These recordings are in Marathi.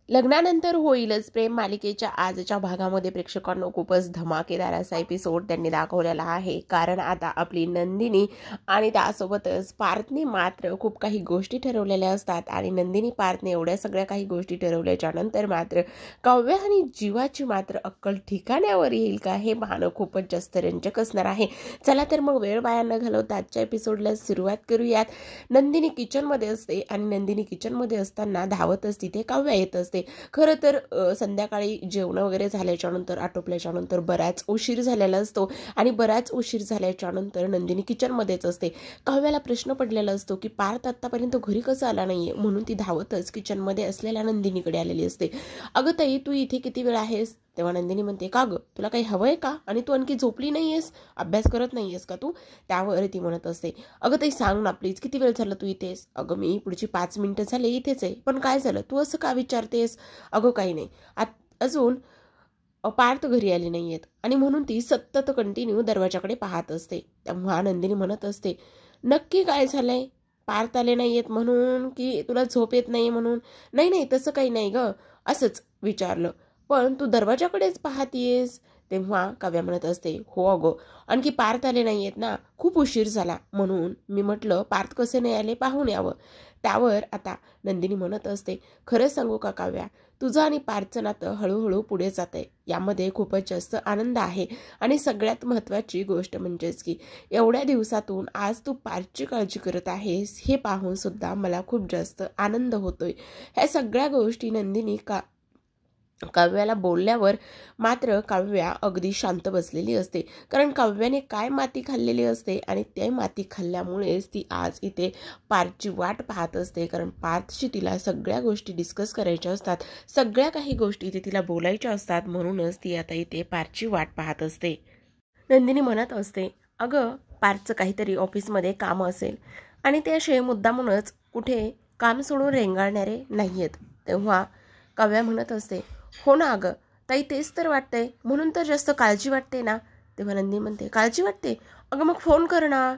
लग्नानंतर होईलच प्रेम मालिकेच्या आजच्या भागामध्ये प्रेक्षकांना खूपच धमाकेदार असा एपिसोड त्यांनी दाखवलेला आहे. कारण आता आपली नंदिनी आणि त्यासोबतच पार्थने मात्र खूप काही गोष्टी ठरवलेल्या असतात आणि नंदिनी पार्थने एवढ्या सगळ्या काही गोष्टी ठरवल्याच्या नंतर मात्र काव्य आणि जीवाची मात्र अक्कल ठिकाण्यावर येईल का हे पाहणं खूपच जास्त रंजक असणार आहे. चला तर मग वेळ वाया न घालवता आजच्या एपिसोडला सुरुवात करूयात. नंदिनी किचनमध्ये असते आणि नंदिनी किचनमध्ये असताना धावतच तिथे काव्य येत असते. खरं तर संध्याकाळी जेवण वगैरे झाल्याच्या नंतर आटोपल्याच्या नंतर बराच उशीर झालेला असतो आणि बराच उशीर झाल्याच्या नंतर नंदिनी किचनमध्येच असते. काव्याला प्रश्न पडलेला असतो की पार्थ आतापर्यंत घरी कसा आला नाहीये, म्हणून ती धावतच किचनमध्ये असलेल्या नंदिनीकडे आलेली असते. अगं ताई, तू इथे किती वेळ आहेस? तेव्हा नंदिनी म्हणते, का गं, तुला काही हवंय का? आणि तू आणखी झोपली नाहीयेस? अभ्यास करत नाहीयेस का तू? त्यावर ती म्हणत असते, अगं ताई सांग ना प्लीज, किती वेळ झाला तू इथेस? अगं मी पुढची 5 मिनिटं झाले इथेच आहे. पण काय झालं, तू असं का विचारतेस? अगं काही नाही, अजून पार्थ घरी आले नाहीयेत आणि म्हणून ती सतत कंटिन्यू दरवाजाकडे पाहत असते. तेव्हा नंदिनी म्हणत असते, नक्की काय झालंय? पार्थ आले नाहीयेत म्हणून की तुला झोप येत नाही म्हणून? नाही नाही, तसं काही नाही ग, असंच विचारलं. पण तू दरवाजाकडेच पाहतीयेस? तेव्हा काव्या म्हणत असते, हो अगो, आणखी पार्थ आले नाहीयेत ना, खूप उशीर झाला म्हणून मी म्हटलं पार्थ कसे नाही आले पाहून यावं. त्यावर आता नंदिनी म्हणत असते, खरंच सांगू का काव्या, तुझं आणि पार्थचं नातं हळूहळू पुढे जात आहे, यामध्ये खूपच जास्त आनंद आहे. आणि सगळ्यात महत्त्वाची गोष्ट म्हणजेच की एवढ्या दिवसातून आज तू पार्थची काळजी करत आहेस हे पाहून सुद्धा मला खूप जास्त आनंद होतोय. ह्या सगळ्या गोष्टी नंदिनी काव्याला बोलल्यावर मात्र काव्या अगदी शांत बसलेली असते. कारण काव्याने काय माती खाल्लेली असते आणि ते माती खाल्ल्यामुळेच ती आज इथे पार्थची वाट पाहत असते. कारण पार्थशी तिला सगळ्या गोष्टी डिस्कस करायच्या असतात, सगळ्या काही गोष्टी इथे तिला बोलायच्या असतात, म्हणूनच ती आता इथे पार्थची वाट पाहत असते. नंदिनी म्हणत असते, अगं पार्थचं काहीतरी ऑफिसमध्ये काम असेल आणि ते असे मुद्दामूनच कुठे काम सोडून रेंगाळणारे नाही आहेत. तेव्हा काव्या म्हणत असते, हो ना अगं ताई, तेच तर वाटतंय, म्हणून तर जास्त काळजी वाटते ना. तेव्हा नंदिनी म्हणते, काळजी वाटते? अगं मग फोन कर ना.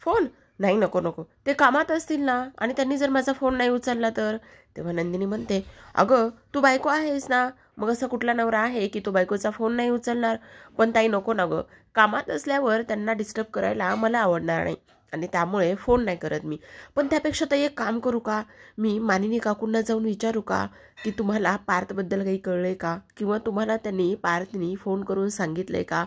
फोन? नाही, नको नको, ते कामात असतील ना, आणि त्यांनी जर माझा फोन नाही उचलला तर? तेव्हा नंदिनी म्हणते, अगं तू बायको आहेस ना, मग असा कुठला नवरा आहे की तो बायकोचा फोन नाही उचलणार? पण ताई नको ना गं, कामात असल्यावर त्यांना डिस्टर्ब करायला मला आवडणार नाही आणि त्यामुळे फोन नाही करत मी. पण त्यापेक्षा तर एक काम करू का, मी मानिनी काकूंना जाऊन विचारू का की तुम्हाला पार्थबद्दल काही कळलंय का, किंवा तुम्हाला त्यांनी पार्थनी फोन करून सांगितलंय का?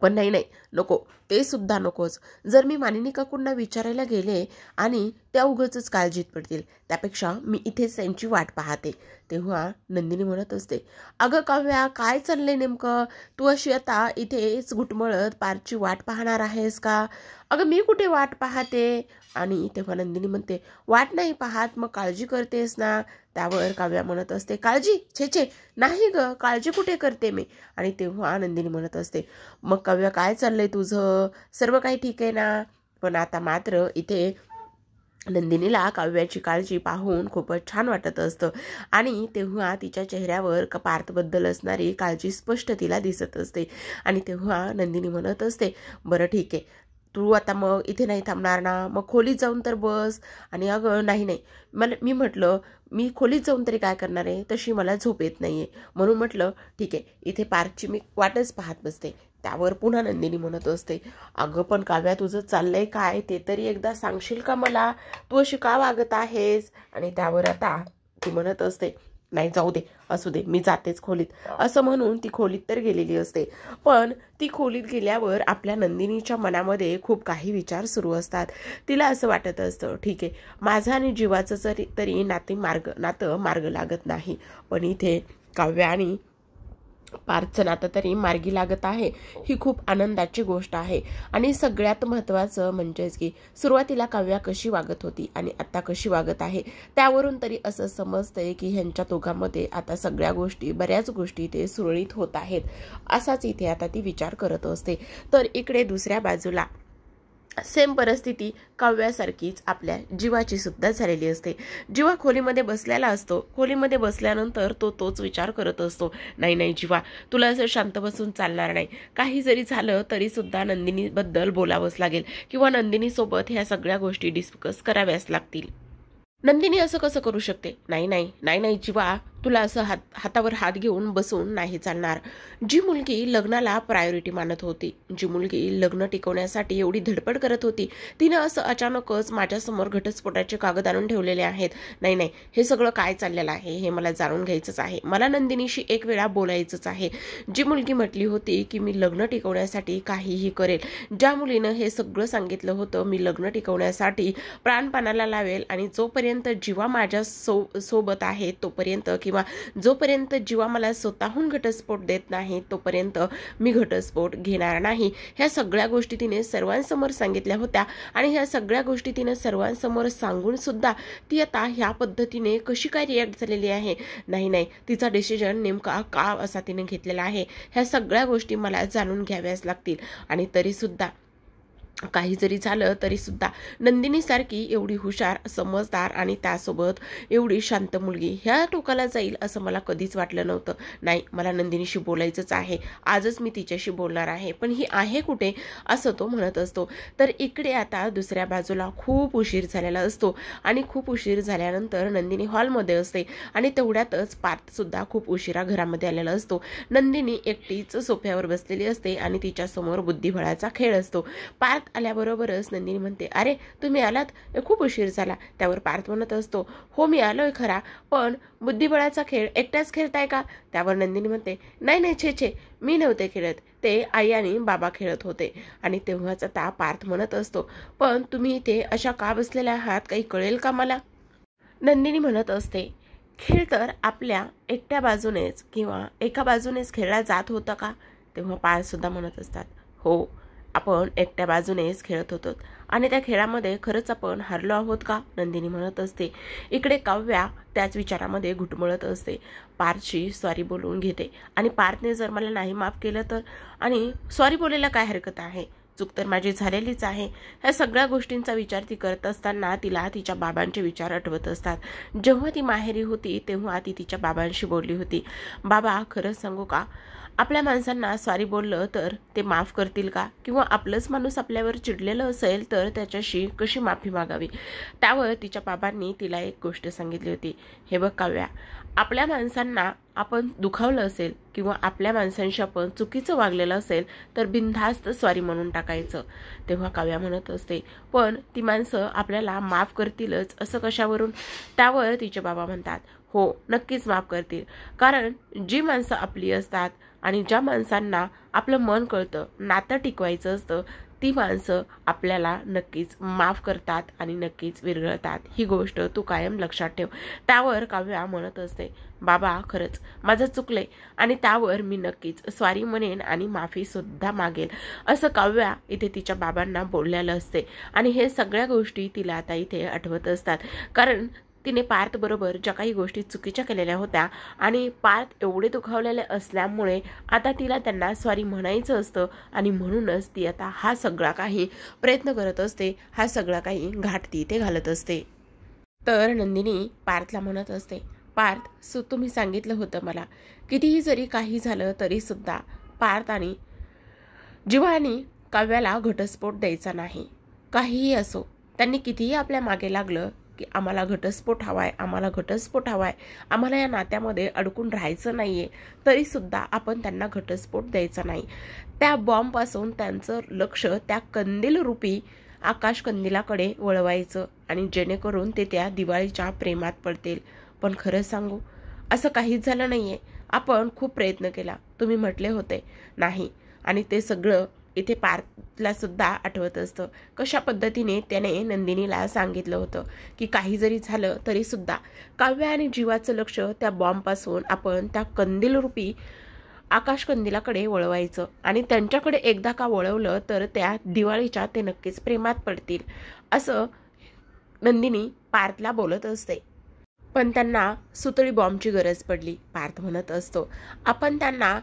पण नाही नाही, नको, ते सुद्धा नकोच. जर मी मानिनी काकूंना विचारायला गेले आणि त्या उगाचच काळजीत पडतील, त्यापेक्षा मी इथेच त्यांची वाट पाहते. तेव्हा नंदिनी म्हणत असते, अगं काव्या, काय चाललंय नेमकं? तू अशी आता इथेच घुटमळत पार्थची वाट पाहणार आहेस का? अगं मी कुठे वाट पाहते? आणि तेव्हा नंदिनी म्हणते, वाट नाही पाहत मग काळजी करतेस ना. त्यावर काव्या म्हणत असते, काळजी? छे छे, नाही ग, काळजी कुठे करते मी. आणि तेव्हा नंदिनी म्हणत असते, मग काव्या काय चाललंय तुझं? सर्व काही ठीक आहे ना? पण आता मात्र इथे नंदिनीला काव्याची काळजी पाहून खूपच छान वाटत असतं आणि तेव्हा तिच्या चेहऱ्यावर पार्थबद्दल असणारी काळजी स्पष्ट तिला दिसत असते. आणि तेव्हा नंदिनी म्हणत असते, बरं ठीक आहे, तू आता मग इथे नाही थांबणार ना, मग खोलीत जाऊन तर बस. आणि अगं नाही नाही, मी म्हटलं मी खोलीत जाऊन तरी काय करणार आहे, तशी मला झोप येत नाहीये, म्हणून म्हटलं ठीक आहे, इथे पार्कची मी वाटच पाहत बसते. त्यावर पुन्हा नंदिनी म्हणत असते, अगं पण काव्या, तुझं चाललंय काय ते तरी एकदा सांगशील का मला? तू अशी का वागत आहेस? आणि त्यावर आता ती म्हणत असते, नाही जाऊ दे, असू दे, मी जातेच खोलीत, असं म्हणून ती खोलीत तर गेलेली असते. पण ती खोलीत गेल्यावर आपल्या नंदिनीच्या मनामध्ये खूप काही विचार सुरू असतात. तिला असं वाटत असतं, ठीक आहे, माझं आणि जीवाचं तरी नातं मार्ग लागत नाही, पण इथे काव्या आणि पार्थचं नातं तरी मार्गी लागत आहे, ही खूप आनंदाची गोष्ट आहे. आणि सगळ्यात महत्त्वाचं म्हणजेच की सुरुवातीला काव्या कशी वागत होती आणि आता कशी वागत आहे, त्यावरून तरी असं समजतंय की ह्यांच्या दोघांमध्ये आता सगळ्या गोष्टी, बऱ्याच गोष्टी ते सुरळीत होत आहेत, असाच इथे आता ती विचार करत असते. तर इकडे दुसऱ्या बाजूला सेम परिस्थिती काव्यासारखीच आपल्या जीवाची सुद्धा झालेली असते. जीवा खोलीमध्ये बसलेला असतो. खोलीमध्ये बसल्यानंतर तोच विचार करत असतो, नाही नाही जीवा, तुला असं शांत बसून चालणार नाही, काही जरी झालं तरी सुद्धा नंदिनीबद्दल बोलावंच लागेल किंवा नंदिनीसोबत ह्या सगळ्या गोष्टी डिस्कस कराव्याच लागतील. नंदिनी असं कसं करू शकते? नाही नाही नाही नाही जीवा, तुला असं हातावर हात घेऊन बसून नाही चालणार. जी मुलगी लग्नाला प्रायोरिटी मानत होती, जी मुलगी लग्न टिकवण्यासाठी एवढी धडपड करत होती, तिनं असं अचानकच माझ्यासमोर घटस्फोटाचे कागद आणून ठेवलेले आहेत. नाही नाही, हे सगळं काय चाललेलं आहे हे मला जाणून घ्यायचंच आहे. मला नंदिनीशी एक वेळा बोलायचंच आहे. जी मुलगी म्हटली होती की मी लग्न टिकवण्यासाठी काहीही करेल, ज्या मुलीनं हे सगळं सांगितलं होतं मी लग्न टिकवण्यासाठी प्राणपणाला लावेल आणि जोपर्यंत जीवा माझ्या सोबत आहे तोपर्यंत, किंवा जोपर्यंत जीवा मला स्वतःहून घटस्फोट देत नाही तोपर्यंत मी घटस्फोट घेणार नाही, ह्या सगळ्या गोष्टी तिने सर्वांसमोर सांगितल्या होत्या. आणि ह्या सगळ्या गोष्टी तिने सर्वांसमोर सांगून सुद्धा ती आता ह्या पद्धतीने कशी काय रिॲक्ट झालेली आहे? नाही नाही, तिचा डिसिजन नेमका का असा तिने घेतलेला आहे, ह्या सगळ्या गोष्टी मला जाणून घ्याव्याच लागतील. आणि तरी सुद्धा काही जरी झालं तरी सुद्धा नंदिनीसारखी एवढी हुशार, समजदार आणि त्यासोबत एवढी शांत मुलगी ह्या टोकाला जाईल असं मला कधीच वाटलं नव्हतं. नाही, मला नंदिनीशी बोलायचंच आहे, आजच मी तिच्याशी बोलणार आहे. पण ही आहे कुठे असं तो म्हणत असतो. तर इकडे आता दुसऱ्या बाजूला खूप उशीर झालेला असतो आणि खूप उशीर झाल्यानंतर नंदिनी हॉलमध्ये असते आणि तेवढ्यातच पार्थसुद्धा खूप उशिरा घरामध्ये आलेला असतो. नंदिनी एकटीच सोफ्यावर बसलेली असते आणि तिच्यासमोर बुद्धिबळाचा खेळ असतो. पार्थ आल्याबरोबरच नंदिनी म्हणते, अरे तुम्ही आलात, खूप उशीर झाला. त्यावर पार्थ म्हणत असतो, हो मी आलोय खरा, पण बुद्धिबळाचा खेळ एकटाच खेळताय का? त्यावर नंदिनी म्हणते, नाही नाही छे छे, मी नव्हते खेळत, ते आई आणि बाबा खेळत होते. आणि तेव्हाच आता पार्थ म्हणत असतो, पण तुम्ही इथे अशा का बसलेल्या आहात, काही कळेल का मला? नंदिनी म्हणत असते, खेळ तर आपल्या एकट्या बाजूनेच किंवा एका बाजूनेच खेळला जात होता का? तेव्हा पार्थ सुद्धा म्हणत असतात, हो आपण एकट्या बाजूनेच खेळत होतो आणि त्या खेळामध्ये खरंच आपण हारलो आहोत का? नंदिनी म्हणत असते. इकडे काव्या त्याच विचारामध्ये घुटमळत असते. पार्थशी सॉरी बोलवून घेते आणि पार्थने जर मला नाही माफ केलं तर, आणि सॉरी बोलायला काय हरकत आहे, चूक तर माझी झालेलीच आहे. ह्या सगळ्या गोष्टींचा विचार ती करत असताना तिला तिच्या बाबांचे विचार आठवत असतात. जेव्हा ती माहेरी होती तेव्हा ती तिच्या बाबांशी बोलली होती, बाबा खरंच सांगू का, आपल्या माणसांना सॉरी बोललं तर ते माफ करतील का? किंवा आपलंच माणूस आपल्यावर चिडलेलं असेल तर त्याच्याशी कशी माफी मागावी? त्यावर तिच्या बाबांनी तिला एक गोष्ट सांगितली होती, हे बघ काव्या, आपल्या माणसांना आपण दुखावलं असेल किंवा आपल्या माणसांशी आपण चुकीचं वागलेलं असेल तर बिनधास्त सॉरी म्हणून टाकायचं. तेव्हा काव्या म्हणत असते, पण ती माणसं आपल्याला माफ करतीलच असं कशावरून? त्यावर तिचे बाबा म्हणतात, हो नक्कीच माफ करतील, कारण जी माणसं आपली असतात आणि ज्या माणसांना आपलं मन कळतं, नातं टिकवायचं असतं, ती माणसं आपल्याला नक्कीच माफ करतात आणि नक्कीच विरघळतात. ही गोष्ट तू कायम लक्षात ठेव. त्यावर काव्या म्हणत असते, बाबा खरंच माझं चुकलंय आणि त्यावर मी नक्कीच सॉरी म्हणेन आणि माफी सुद्धा मागेल, असं काव्या इथे तिच्या बाबांना बोललेलं असते. आणि हे सगळ्या गोष्टी तिला आता इथे आठवत असतात, कारण तिने पार्थ बरोबर ज्या काही गोष्टी चुकीच्या केलेल्या होत्या आणि पार्थ एवढे दुखावलेले असल्यामुळे आता तिला त्यांना सॉरी म्हणायचं असतं आणि म्हणूनच ती आता हा सगळा काही प्रयत्न करत असते, हा सगळा काही घाट ती इथे घालत असते. तर नंदिनी पार्थला म्हणत असते, पार्थ तुम्ही सांगितलं होतं मला, कितीही जरी काही झालं तरी सुद्धा पार्थ आणि जीवानी काव्याला घटस्फोट द्यायचा नाही. काहीही असो, त्यांनी कितीही आपल्या मागे लागलं की आम्हाला घटस्फोट हवाय, आम्हाला घटस्फोट हवाय, आम्हाला या नात्यामध्ये अडकून राहायचं नाहीये, तरी सुद्धा आपण त्यांना घटस्फोट द्यायचा नाही. त्या बॉम्बपासून त्यांचं लक्ष त्या कंदील रूपी आकाश कंदिलाकडे वळवायचं आणि जेणेकरून ते त्या दिवाळीच्या प्रेमात पडतील. पण खरं सांगू, असं काहीच झालं नाहीये. आपण खूप प्रयत्न केला, तुम्ही म्हटले होते नाही, आणि ते सगळं इथे पार्थला सुद्धा आठवत असतं, कशा पद्धतीने त्याने नंदिनीला सांगितलं होतं की काही जरी झालं तरी सुद्धा काव्या आणि जीवाचं लक्ष त्या बॉम्बपासून आपण त्या कंदील रूपी आकाश कंदिलाकडे वळवायचं आणि त्यांच्याकडे एकदा का वळवलं तर त्या दिवाळीच्या ते नक्कीच प्रेमात पडतील, असं नंदिनी पार्थला बोलत असते. पण त्यांना सुतळी बॉम्बची गरज पडली. पार्थ म्हणत असतो, आपण त्यांना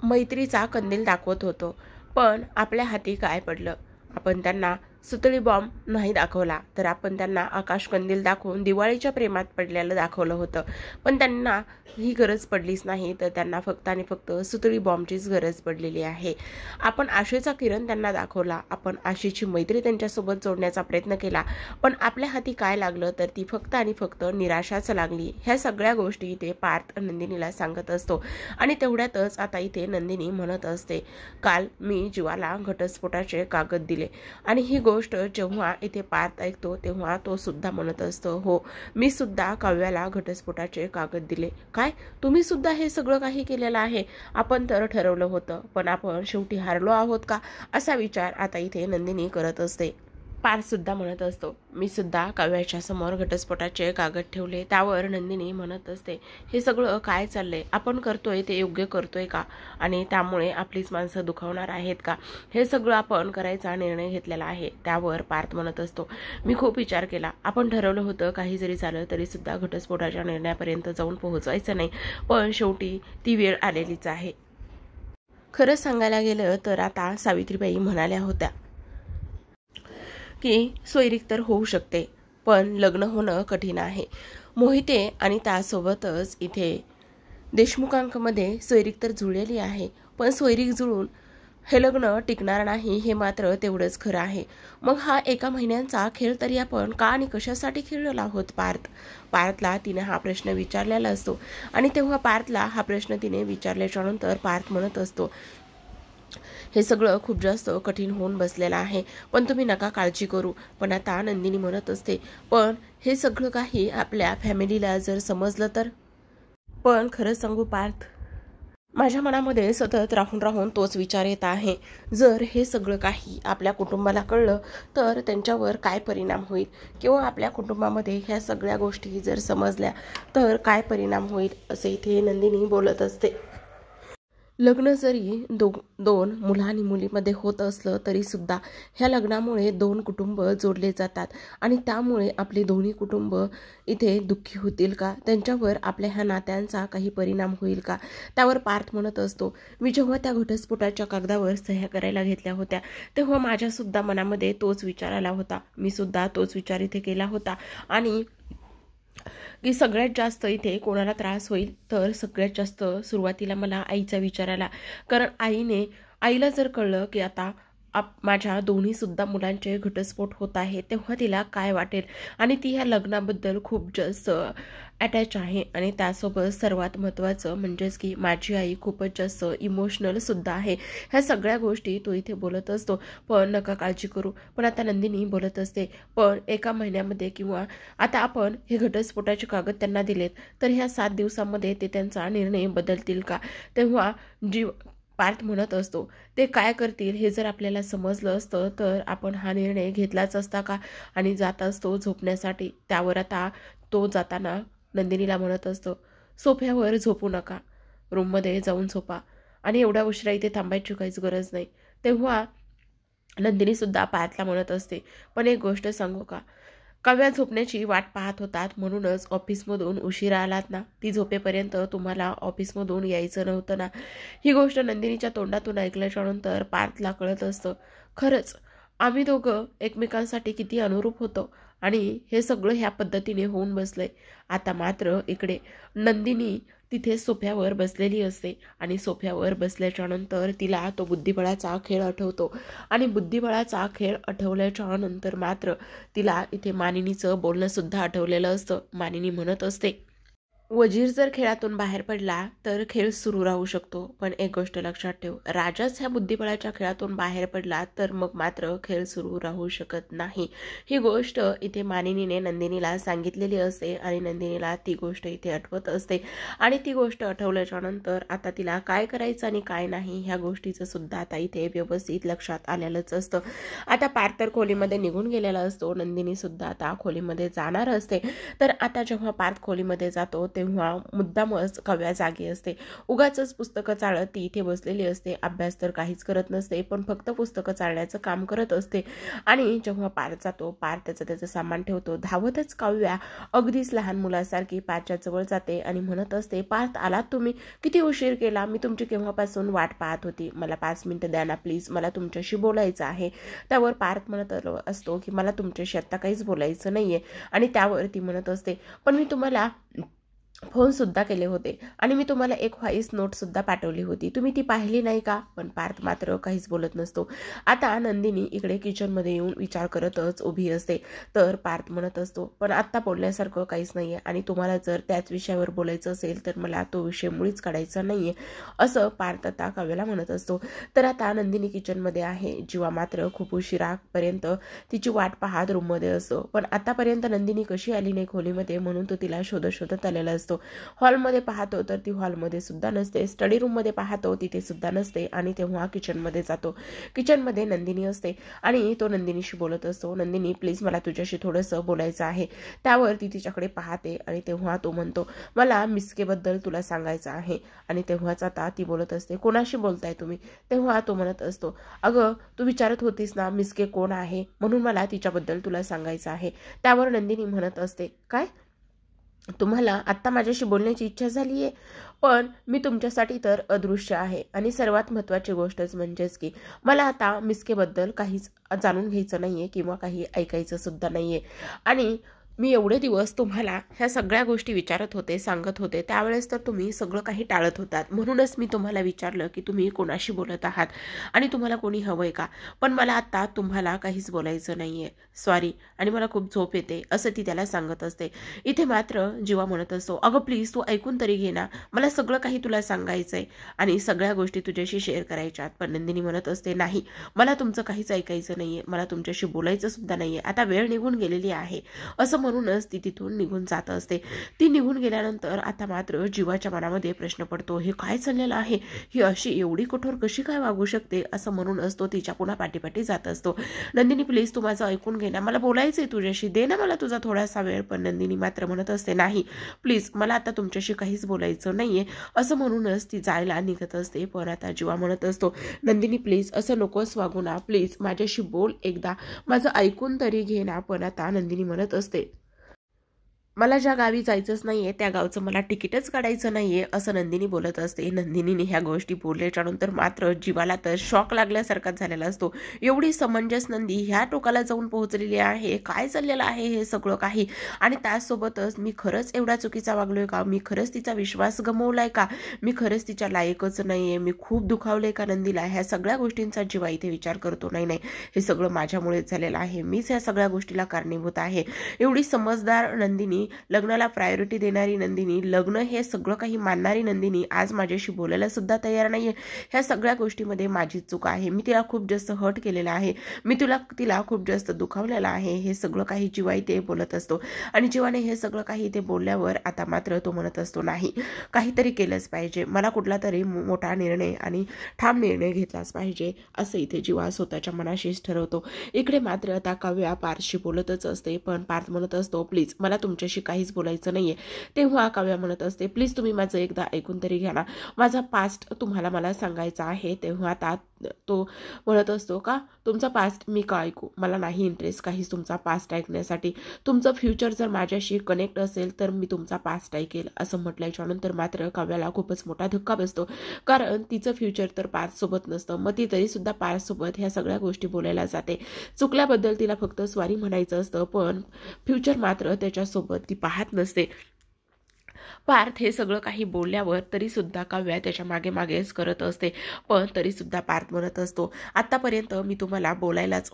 मैत्रीचा कंदील दाखवत होतो, पण आपल्या हाती काय पडलं, आपण त्यांना सुतळी बॉम्ब नाही दाखवला, तर आपण त्यांना आकाशकंदील दाखवून दिवाळीच्या प्रेमात पडलेलं दाखवलं होतं. पण त्यांना ही गरज पडलीच नाही, तर त्यांना फक्त आणि फक्त सुतळी बॉम्बचीच गरज पडलेली आहे. आपण आशेचा किरण त्यांना दाखवला, आपण आशेची मैत्री त्यांच्यासोबत जोडण्याचा प्रयत्न केला, पण आपल्या हाती काय लागलं तर ती फक्त आणि फक्त निराशाच लागली. ह्या सगळ्या गोष्टी इथे पार्थ नंदिनीला सांगत असतो. आणि तेवढ्यातच आता इथे नंदिनी म्हणत असते, काल मी जीवाला घटस्फोटाचे कागद दिले. आणि ही गोष्ट जेव्हा इथे पार्थ ऐकतो तेव्हा तो सुद्धा म्हणत असतो, हो, मी सुद्धा काव्याला घटस्फोटाचे कागद दिले. काय, तुम्ही सुद्धा हे सगळं काही केलेलं आहे? आपण तर ठरवलं होतं, पण आपण शेवटी हारलो आहोत का, असा विचार आता इथे नंदिनी करत असते. पार्थ सुद्धा म्हणत असतो, मी सुद्धा काव्याच्या समोर घटस्फोटाचे कागद ठेवले. त्यावर नंदिनी म्हणत असते, हे सगळं काय चाललंय? आपण करतोय ते योग्य करतोय का? आणि त्यामुळे आपलीच माणसं दुखावणार आहेत का? हे सगळं आपण करायचा निर्णय घेतलेला आहे. त्यावर पार्थ म्हणत असतो, मी खूप विचार केला, आपण ठरवलं होतं काही जरी झालं तरी सुद्धा घटस्फोटाच्या निर्णयापर्यंत जाऊन पोहोचायचं नाही, पण शेवटी ती वेळ आलेलीच आहे. खरं सांगायला गेलं तर आता सावित्रीबाई म्हणाल्या होत्या की सोयरीक तर होऊ शकते, पण लग्न होणं कठीण आहे. मोहिते आणि त्यासोबतच इथे देशमुखांमध्ये सोयरीक तर जुळलेली आहे, पण सोयरीक जुळून हे लग्न टिकणार नाही हे मात्र तेवढंच खरं आहे. मग हा एका महिन्यांचा खेळ तरी आपण का आणि कशासाठी खेळलेलो आहोत? पार्थला तिने हा प्रश्न विचारलेला असतो. आणि तेव्हा पार्थला हा प्रश्न तिने विचारल्याच्या नंतर पार्थ म्हणत असतो, हे सगळं खूप जास्त कठीण होऊन बसलेलं आहे, पण तुम्ही नका काळजी करू. पण आता नंदिनी म्हणत असते, पण हे सगळं काही आपल्या फॅमिलीला जर समजलं तर? पण खरं सांगू पार्थ, माझ्या मनामध्ये सतत राहून राहून तोच विचार येत आहे, जर हे सगळं काही आपल्या कुटुंबाला कळलं तर त्यांच्यावर काय परिणाम होईल, किंवा आपल्या कुटुंबामध्ये ह्या सगळ्या गोष्टी जर समजल्या तर काय परिणाम होईल, असे इथे नंदिनी बोलत असते. लग्न जरी दोन मुला आणि मुलीमध्ये होत असलं तरी सुद्धा ह्या लग्नामुळे दोन कुटुंब जोडले जातात, आणि त्यामुळे आपली दोन्ही कुटुंब इथे दुःखी होतील का? त्यांच्यावर आपल्या ह्या नात्यांचा काही परिणाम होईल का? त्यावर पार्थ म्हणत असतो, मी जेव्हा त्या घटस्फोटाच्या कागदावर सह्या करायला घेतल्या होत्या तेव्हा माझ्यासुद्धा मनामध्ये तोच विचार आला होता. मी सुद्धा तोच विचार इथे केला होता, आणि की सगळ्यात जास्त इथे कोणाला त्रास होईल तर सगळ्यात जास्त सुरुवातीला मला आईचा विचार आला. कारण आईला जर कळलं की आता माझ्या दोन्ही सुद्धा मुलांचे घटस्फोट होत आहे तेव्हा तिला काय वाटेल, आणि ती ह्या लग्नाबद्दल खूप जास्त अटॅच आहे. आणि त्यासोबत सर्वात महत्त्वाचं म्हणजेच की माझी आई खूपच जास्त इमोशनल सुद्धा आहे. ह्या सगळ्या गोष्टी तो इथे बोलत असतो. पण नका काळजी करू. पण आता नंदिनी बोलत असते, पण एका महिन्यामध्ये किंवा आता आपण हे घटस्फोटाचे कागद त्यांना दिलेत तर ह्या 7 दिवसामध्ये ते त्यांचा निर्णय बदलतील का? तेव्हा पार्थ म्हणत असतो, ते काय करतील हे जर आपल्याला समजलं असतं तर आपण हा निर्णय घेतलाच असता का? आणि जात असतो झोपण्यासाठी. त्यावर आता तो जाताना नंदिनीला म्हणत असतो, सोफ्यावर झोपू नका, रूममध्ये जाऊन झोपा, आणि एवढ्या उशिरा इथे थांबायची काहीच गरज नाही. तेव्हा नंदिनी सुद्धा पार्थला म्हणत असते, पण एक गोष्ट सांगू का, काव्या झोपण्याची वाट पाहत होतात म्हणूनच ऑफिसमधून उशिरा आलात ना, ती झोपेपर्यंत तुम्हाला ऑफिसमधून यायचं नव्हतं ना. ही गोष्ट नंदिनीच्या तोंडातून ऐकल्याच्या नंतर पार्थला कळत असतं, खरंच आम्ही दोघं एकमेकांसाठी किती अनुरूप होतो, आणि हे सगळं ह्या पद्धतीने होऊन बसलंय. आता मात्र इकडे नंदिनी तिथे सोफ्यावर बसलेली असते, आणि सोफ्यावर बसल्याच्या नंतर तिला तो बुद्धिबळाचा खेळ आठवतो. आणि बुद्धिबळाचा खेळ आठवल्याच्या नंतर मात्र तिला इथे मानिनीचं बोलणं सुद्धा आठवलेलं असतं. मानिनी म्हणत असते, वजीर जर खेळातून बाहेर पडला तर खेळ सुरू राहू शकतो, पण एक गोष्ट लक्षात ठेव, राजाच ह्या बुद्धिबळाच्या खेळातून बाहेर पडला तर मग मात्र खेळ सुरू राहू शकत नाही. ही गोष्ट इथे मानिनीने नंदिनीला सांगितलेली असते, आणि नंदिनीला ती गोष्ट इथे आठवत असते. आणि ती गोष्ट आठवल्याच्या नंतर आता तिला काय करायचं आणि काय नाही ह्या गोष्टीचं सुद्धा आता इथे व्यवस्थित लक्षात आलेलंच असतं. आता पार्थ तर खोलीमध्ये निघून गेलेला असतो, नंदिनी सुद्धा आता खोलीमध्ये जाणार असते. तर आता जेव्हा पार्थ खोलीमध्ये जातो तेव्हा मुद्दामच काव्या जागी असते. उगाचच पुस्तकं चाळत ती इथे बसलेली असते. अभ्यास तर काहीच करत नसते, पण फक्त पुस्तकं चाळण्याचं काम करत असते. आणि जेव्हा पार्थ जातो, पार्थ त्याचं सामान ठेवतो, धावतच काव्या अगदीच लहान मुलासारखी पार्थच्या जवळ जाते आणि म्हणत असते, पार्थ आलात तुम्ही? किती उशीर केला, मी तुमची केव्हापासून वाट पाहत होती. मला 5 मिनिटं द्या ना प्लीज, मला तुमच्याशी बोलायचं आहे. त्यावर पार्थ म्हणत असतो की मला तुमच्याशी आत्ता काहीच बोलायचं नाहीये. आणि त्यावर ती म्हणत असते, पण मी तुम्हाला फोन सुद्धा केले होते आणि मी तुम्हाला एक व्हॉइस नोट सुद्धा पाठवली होती, तुम्ही ती पाहिली नाही का? पण पार्थ मात्र काहीच बोलत नसतो. आता नंदिनी इकडे किचनमध्ये येऊन विचार करतच उभी असते. तर पार्थ म्हणत असतो, पण आत्ता बोलण्यासारखं काहीच नाहीये आणि तुम्हाला जर त्याच विषयावर बोलायचं असेल तर मला तो विषय मुळीच काढायचा नाहीये, असं पार्थ आता काव्याला म्हणत असतो. तर आता नंदिनी किचनमध्ये आहे. जीवा मात्र खूप उशिरापर्यंत तिची वाट पाहत रूममध्ये असतो. पण आतापर्यंत नंदिनी कशी आली नाही खोलीमध्ये म्हणून तो तिला शोधत आलेला असतो. हॉलमध्ये पाहतो तर ती हॉलमध्ये सुद्धा नसते. स्टडी रूम मध्ये पाहतो तिथे सुद्धा नसते. आणि तेव्हा किचनमध्ये जातो. किचनमध्ये नंदिनी असते आणि तो नंदिनीशी बोलत असतो. नंदिनी प्लीज मला तुझ्याशी थोडंसं बोलायचं आहे. त्यावर ती तिच्याकडे पाहते आणि तेव्हा तो म्हणतो, मला मिस्केबद्दल तुला सांगायचं आहे. आणि तेव्हाच आता ती बोलत असते, कोणाशी बोलताय तुम्ही? तेव्हा तो म्हणत असतो, अगं तू विचारत होतीस ना मिस्के कोण आहे, म्हणून मला तिच्याबद्दल तुला सांगायचं आहे. त्यावर नंदिनी म्हणत असते, काय तुम्हाला आत्ता माझ्याशी बोलण्याची इच्छा झाली आहे? पण मी तुमच्यासाठी तर अदृश्य आहे. आणि सर्वात महत्त्वाची गोष्टच म्हणजेच की मला आता मिस्केबद्दल काहीच जाणून घ्यायचं नाहीये किंवा काही ऐकायचं सुद्धा नाहीये. आणि मी एवढे दिवस तुम्हाला ह्या सगळ्या गोष्टी विचारत होते, सांगत होते, त्यावेळेस तर तुम्ही सगळं काही टाळत होतात. म्हणूनच मी तुम्हाला विचारलं की तुम्ही कोणाशी बोलत आहात आणि तुम्हाला कोणी हवंय का? पण मला आत्ता तुम्हाला काहीच बोलायचं नाहीये, सॉरी, आणि मला खूप झोप येते, असं ती त्याला सांगत असते. इथे मात्र जीवा म्हणत असतो, अगं प्लीज तू ऐकून तरी घे ना, मला सगळं काही तुला सांगायचंय आणि सगळ्या गोष्टी तुझ्याशी शेअर करायच्यात. पण नंदिनी म्हणत असते, नाही, मला तुमचं काहीच ऐकायचं नाहीये, मला तुमच्याशी बोलायचं सुद्धा नाहीये, आता वेळ निघून गेलेली आहे, असं म्हणूनच ती तिथून निघून जात असते. ती निघून गेल्यानंतर आता मात्र जीवाच्या मनामध्ये प्रश्न पडतो, हे काय चाललेलं आहे, ही अशी एवढी कठोर कशी काय वागू शकते, असं म्हणून असतो तिच्या पुन्हा पाठीपाठी जात असतो. नंदिनी प्लीज तू माझं ऐकून घे ना, मला बोलायचंय तुझ्याशी, दे ना मला तुझा थोडासा वेळ. पण नंदिनी मात्र म्हणत असते, नाही प्लीज, मला आता तुमच्याशी काहीच बोलायचं नाहीये, असं म्हणूनच ती जायला निघत असते. पण आता जीवा म्हणत असतो, नंदिनी प्लीज असं नकोस वागू ना, प्लीज माझ्याशी बोल एकदा, माझं ऐकून तरी घे ना. पण आता नंदिनी म्हणत असते, मला ज्या गावी जायचंच नाहीये त्या गावचं मला तिकीटच काढायचं नाहीये, असं नंदिनी बोलत असते. नंदिनीने ह्या गोष्टी बोलल्याच्या नंतर मात्र जीवाला तर शॉक लागल्यासारखाच झालेला असतो. एवढी समंजस नंदी ह्या टोकाला जाऊन पोहोचलेली आहे, काय चाललेलं आहे हे सगळं काही, आणि त्यासोबतच मी खरंच एवढा चुकीचा वागलोय का, मी खरंच तिचा विश्वास गमवलाय का, मी खरंच तिच्या लायकच नाहीये, मी खूप दुखावले का नंदीला, ह्या सगळ्या गोष्टींचा जीवा इथे विचार करतो. नाही नाही, हे सगळं माझ्यामुळेच झालेलं आहे, मीच ह्या सगळ्या गोष्टीला कारणीभूत आहे. एवढी समजदार नंदिनी, लग्नाला प्रायोरिटी देणारी नंदिनी, लग्न हे सगळं काही मानणारी नंदिनी आज माझ्याशी बोलायला सुद्धा तयार नाहीये. ह्या सगळ्या गोष्टीमध्ये माझी चूक आहे, मी तिला खूप जास्त हर्ट केलेला आहे, मी तिला खूप जास्त दुखावलेला आहे, हे सगळं काही जीवा इथे बोलत असतो. आणि जीवाने हे सगळं काही इथे बोलल्यावर आता मात्र तो म्हणत असतो, नाही, काहीतरी केलंच पाहिजे, मला कुठला तरी मोठा निर्णय आणि ठाम निर्णय घेतलाच पाहिजे, असं इथे जीवा स्वतःच्या मनाशीच ठरवतो. इकडे मात्र आता काव्या पार्थशी बोलतच असते. पण पार्थ म्हणत असतो, प्लीज मला तुमच्याशी काहीच बोलायचं नाहीये. तेव्हा काव्या म्हणत असते, प्लीज तुम्ही माझं एकदा ऐकून तरी घ्या ना, माझा पास्ट तुम्हाला मला सांगायचा आहे. तेव्हा आता तो म्हणत असतो, का तुमचा पास्ट मी का ऐकू, मला नाही इंटरेस्ट काहीच तुमचा पास्ट ऐकण्यासाठी, तुमचं फ्युचर जर माझ्याशी कनेक्ट असेल तर मी तुमचा पास्ट ऐकेल, असं म्हटल्याच्या नंतर मात्र काव्याला खूपच मोठा धक्का बसतो. कारण तिचं फ्युचर तर पार्थ सोबत नसतं, मग ती तरी सुद्धा पार्थ सोबत ह्या सगळ्या गोष्टी बोलायला जाते. चुकल्याबद्दल तिला फक्त स्वारी म्हणायचं असतं, पण फ्युचर मात्र त्याच्यासोबत ती पाहत नसते. पार्थ हे सगळं काही बोलल्यावर तरी सुद्धा काव्या त्याच्या मागे मागेच करत असते. पण तरी सुद्धा पार्थ म्हणत असतो, आतापर्यंत मी तुम्हाला बोलतच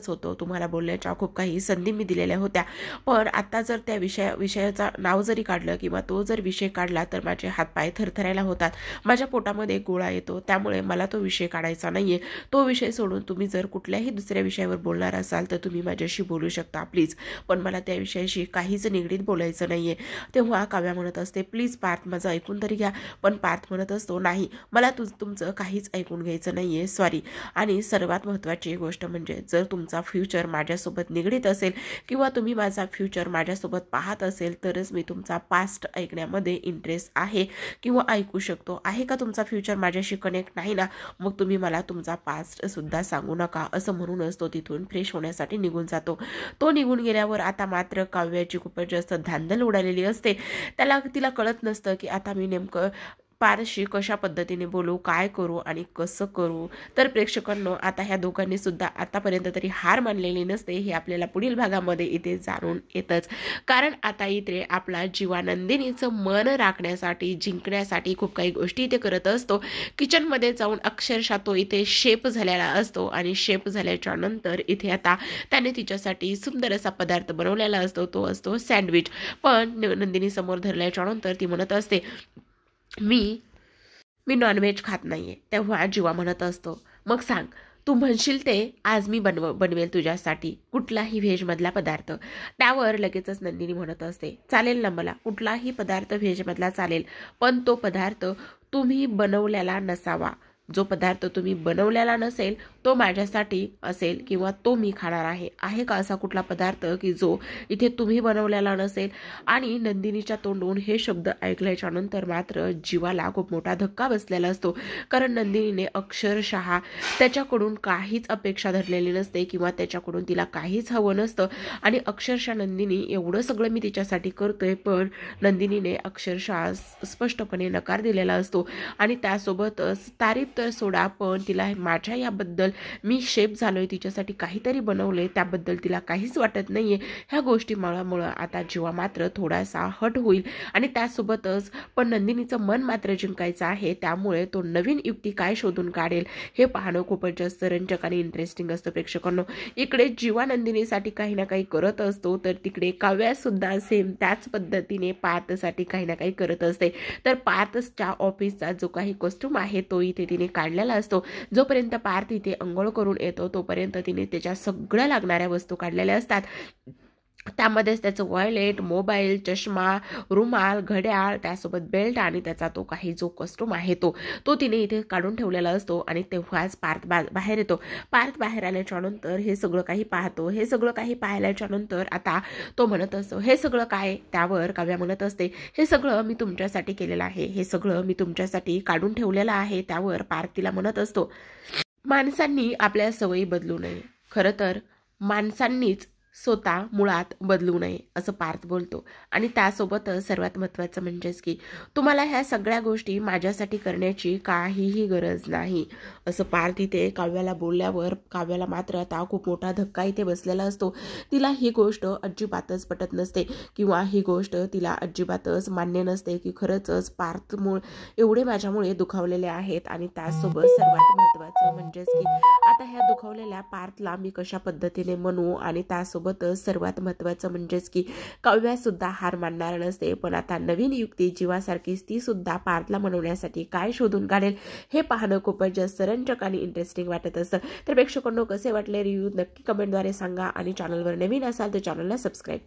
होतो, तुम्हाला बोलण्याच्या खूप काही संधी मी दिलेल्या होत्या, पण आता जर त्या विषयाचा नाव जरी काढलं किंवा तो जर विषय काढला तर माझे हातपाय थरथरायला होतात, माझ्या पोटामध्ये गोळा येतो, त्यामुळे मला तो विषय काढायचा नाहीये. तो विषय सोडून तुम्ही जर कुठल्याही दुसऱ्या विषयावर बोलणार असाल तर तुम्ही माझ्याशी बोलू शकता प्लीज, पण मला त्या विषयाशी काहीच निगडीत बोलायचं नाहीये. तेव्हा काव्या म्हणत असते प्लीज पार्थ माझं ऐकून तरी घ्या, पण पार्थ म्हणत असतो नाही मला तुमचं काहीच ऐकून घ्यायचं नाहीये, सॉरी. आणि सर्वात महत्त्वाची गोष्ट म्हणजे जर तुमचा फ्युचर माझ्यासोबत निगडीत असेल किंवा तुम्ही माझा फ्युचर माझ्यासोबत पाहत असेल तरच मी तुमचा पास्ट ऐकण्यामध्ये इंटरेस्ट आहे किंवा ऐकू शकतो. आहे का तुमचा फ्युचर माझ्याशी कनेक्ट नाही ना, मग तुम्ही मला तुमचा पास्ट सुद्धा सांगू नका, असं म्हणूनच तो तिथून फ्रेश होण्यासाठी निघून जातो. तो निघून गेल्यावर आता मात्र काव्याची खूपच जास्त धांदल उडालेली असते. तिला कळत नसतं की आता मी नेमकं पारशी कशा पद्धतीने बोलू, काय करू आणि कसं करू. तर प्रेक्षकांनो आता ह्या दोघांनी सुद्धा आतापर्यंत तरी हार मानलेली नसते हे आपल्याला पुढील भागामध्ये इथे जाणून येतच. कारण आता इथे आपला जीवा नंदिनीचं मन राखण्यासाठी जिंकण्यासाठी खूप काही गोष्टी इथे करत असतो. किचनमध्ये जाऊन अक्षरशः तो इथे शेफ झालेला असतो आणि शेफ झाल्याच्या नंतर इथे आता त्याने तिच्यासाठी सुंदर असा पदार्थ बनवलेला असतो, तो असतो सँडविच. पण नंदिनी समोर धरल्याच्या नंतर ती म्हणत असते मी नॉनव्हेज खात नाहीये. तेव्हा जीवा म्हणत असतो मग सांग तू म्हणशील ते आज मी बनवेल तुझ्यासाठी कुठलाही व्हेजमधला पदार्थ. त्यावर लगेचच नंदिनी म्हणत असते चालेल ना, मला कुठलाही पदार्थ व्हेजमधला चालेल, पण तो पदार्थ तुम्ही बनवलेला नसावा. जो पदार्थ तुम्ही बनवलेला नसेल तो माझ्यासाठी असेल किंवा तो मी खाणार आहे. आहे का असा कुठला पदार्थ की जो इथे तुम्ही बनवलेला नसेल. आणि नंदिनीच्या तोंडून हे शब्द ऐकल्याच्या नंतर मात्र जीवाला खूप मोठा धक्का बसलेला असतो. कारण नंदिनीने अक्षरशः त्याच्याकडून काहीच अपेक्षा धरलेली नसते किंवा त्याच्याकडून तिला काहीच हवं नसतं. आणि अक्षरशः नंदिनी एवढं सगळं मी तिच्यासाठी करतोय, पण नंदिनीने अक्षरशः स्पष्टपणे नकार दिलेला असतो. आणि त्यासोबतच तारीफ तर सोडा, पण तिला माझ्या याबद्दल मी शेफ झालोय, तिच्यासाठी काहीतरी बनवलंय त्याबद्दल तिला काहीच वाटत नाहीये. ह्या गोष्टीमुळं आता जीवा मात्र थोडासा हट होईल. आणि त्यासोबतच पण नंदिनीचं मन मात्र जिंकायचं आहे, त्यामुळे तो नवीन युक्ती काय शोधून काढेल हे पाहणं खूपच जास्त रंजक आणि इंटरेस्टिंग असतं प्रेक्षकांनो. इकडे जीवा नंदिनीसाठी काही ना काही करत असतो, तर तिकडे काव्या सुद्धा सेम त्याच पद्धतीने पार्थसाठी काही ना काही करत असते. तर पार्थच्या ऑफिसचा जो काही कॉस्ट्यूम आहे तो इथे तिने काढलेला असतो. जोपर्यंत पार्थ इथे अंघोळ करून येतो तोपर्यंत तिने त्याच्या सगळ्या लागणाऱ्या वस्तू काढलेल्या असतात. त्यामध्येच त्याचं वॉलेट, मोबाईल, चष्मा, रुमाल, घड्याळ, त्यासोबत बेल्ट आणि त्याचा तो काही जो कॉस्ट्यूम आहे तो तिने इथे काढून ठेवलेला असतो. आणि तेव्हाच पार्थ बाहेर येतो. पार्थ बाहेर आल्याच्या नंतर हे सगळं काही पाहतो. हे सगळं काही पाहिल्याच्या नंतर आता तो म्हणत असतो हे सगळं काय. त्यावर काव्या म्हणत असते हे सगळं मी तुमच्यासाठी केलेलं आहे, हे सगळं मी तुमच्यासाठी काढून ठेवलेलं आहे. त्यावर पार्थ तिला म्हणत असतो माणसांनी आपल्या सवयी बदलू नये, खरं तर माणसांनीच स्वतः मुळात बदलू नये असं पार्थ बोलतो. आणि त्यासोबतच सर्वात महत्त्वाचं म्हणजेच की तुम्हाला ह्या सगळ्या गोष्टी माझ्यासाठी करण्याची काहीही गरज नाही असं पार्थ इथे काव्याला बोलल्यावर काव्याला मात्र आता खूप मोठा धक्का इथे बसलेला असतो. तिला ही गोष्ट अजिबातच पटत नसते किंवा ही गोष्ट तिला अजिबातच मान्य नसते की खरंच पार्थ एवढे माझ्यामुळे दुखावलेले आहेत. आणि त्यासोबत सर्वात महत्त्वाचं म्हणजेच की आता ह्या दुखावलेल्या पार्थला मी कशा पद्धतीने म्हणू. आणि त्यासोबत सर्वात महत्त्वाचं म्हणजेच की काव्या सुद्धा हार मानणार नसते, पण आता नवीन युक्ती जीवासारखीच ती सुद्धा पार्थला मनवण्यासाठी काय शोधून काढेल हे पाहणं खूपच जास्त रंजक आणि इंटरेस्टिंग वाटत असतं. तर प्रेक्षकांनो कसे वाटले रिव्ह्यू नक्की कमेंटद्वारे सांगा. आणि चॅनलवर नवीन असाल तर चॅनलला सबस्क्राईब